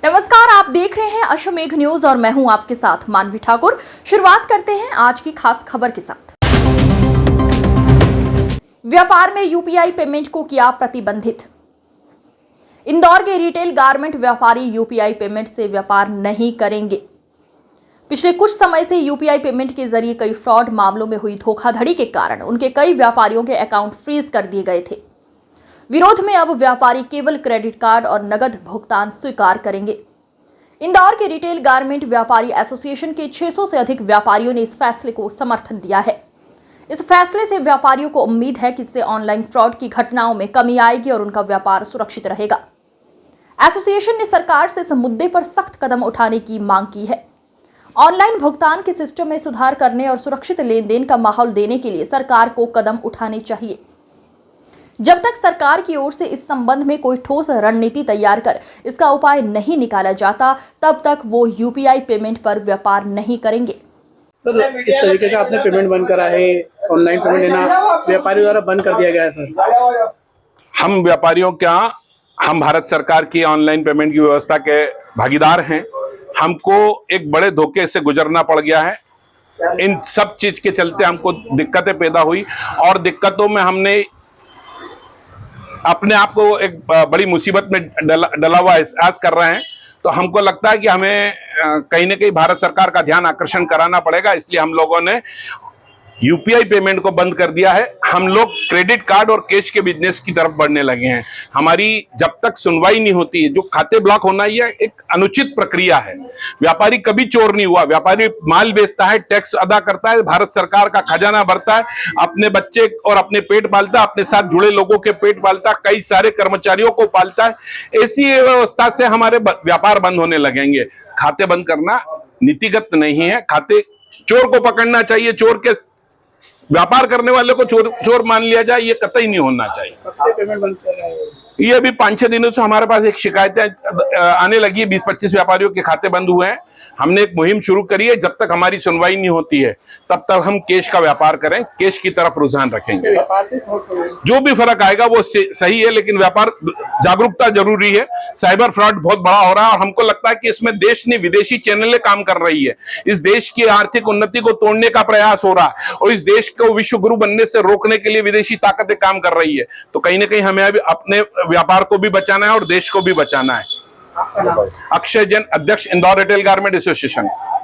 नमस्कार, आप देख रहे हैं अश्वमेघ न्यूज और मैं हूं आपके साथ मानवी ठाकुर। शुरुआत करते हैं आज की खास खबर के साथ। व्यापार में यूपीआई पेमेंट को किया प्रतिबंधित। इंदौर के रिटेल गारमेंट व्यापारी यूपीआई पेमेंट से व्यापार नहीं करेंगे। पिछले कुछ समय से यूपीआई पेमेंट के जरिए कई फ्रॉड मामलों में हुई धोखाधड़ी के कारण उनके कई व्यापारियों के अकाउंट फ्रीज कर दिए गए थे। विरोध में अब व्यापारी केवल क्रेडिट कार्ड और नगद भुगतान स्वीकार करेंगे। इंदौर के रिटेल गारमेंट व्यापारी एसोसिएशन के 600 से अधिक व्यापारियों ने इस फैसले को समर्थन दिया है। इस फैसले से व्यापारियों को उम्मीद है कि इससे ऑनलाइन फ्रॉड की घटनाओं में कमी आएगी और उनका व्यापार सुरक्षित रहेगा। एसोसिएशन ने सरकार से इस मुद्दे पर सख्त कदम उठाने की मांग की है। ऑनलाइन भुगतान के सिस्टम में सुधार करने और सुरक्षित लेन देन का माहौल देने के लिए सरकार को कदम उठाने चाहिए। जब तक सरकार की ओर से इस संबंध में कोई ठोस रणनीति तैयार कर इसका उपाय नहीं निकाला जाता, तब तक वो यूपीआई पेमेंट पर व्यापार नहीं करेंगे। सर, इस तरीके का आपने पेमेंट बंद करा है, ऑनलाइन पेमेंट लेना व्यापारियों द्वारा बंद कर दिया गया है सर। हम व्यापारियों हम भारत सरकार की ऑनलाइन पेमेंट की व्यवस्था के भागीदार हैं। हमको एक बड़े धोखे से गुजरना पड़ गया है। इन सब चीज के चलते हमको दिक्कतें पैदा हुई और दिक्कतों में हमने अपने आप को एक बड़ी मुसीबत में डला हुआ एहसास कर रहे हैं। तो हमको लगता है कि हमें कहीं ना कहीं भारत सरकार का ध्यान आकर्षण कराना पड़ेगा। इसलिए हम लोगों ने यूपीआई पेमेंट को बंद कर दिया है। हम लोग क्रेडिट कार्ड और कैश के बिजनेस की तरफ बढ़ने लगे हैं। हमारी जब तक सुनवाई नहीं होती है, जो खाते ब्लॉक होना ये एक अनुचित प्रक्रिया है। व्यापारी कभी चोर नहीं हुआ। व्यापारी माल बेचता है, टैक्स अदा करता है, भारत सरकार का खजाना भरता है, अपने बच्चे और अपने पेट पालता है, अपने साथ जुड़े लोगों के पेट पालता है, कई सारे कर्मचारियों को पालता है। ऐसी व्यवस्था से हमारे व्यापार बंद होने लगेंगे। खाते बंद करना नीतिगत नहीं है। खाते चोर को पकड़ना चाहिए, चोर के व्यापार करने वाले को चोर मान लिया जाए, ये कतई नहीं होना चाहिए। कब से पेमेंट बंद कर रहे हैं? ये अभी 5-6 दिनों से हमारे पास एक शिकायतें आने लगी है। 20-25 व्यापारियों के खाते बंद हुए हैं। हमने एक मुहिम शुरू करी है। जब तक हमारी सुनवाई नहीं होती है तब तक हम कैश का व्यापार करें, कैश की तरफ रुझान रखेंगे। जो भी फर्क आएगा वो सही है, लेकिन व्यापार जागरूकता जरूरी है। साइबर फ्रॉड बहुत बड़ा हो रहा है और हमको लगता है कि इसमें देश ने विदेशी चैनलें काम कर रही है। इस देश की आर्थिक उन्नति को तोड़ने का प्रयास हो रहा है और इस देश को विश्व गुरु बनने से रोकने के लिए विदेशी ताकतें काम कर रही है। तो कहीं ना कहीं हमें अभी अपने व्यापार को भी बचाना है और देश को भी बचाना है। अक्षय जैन, अध्यक्ष इंदौर रिटेल गारमेंट एसोसिएशन।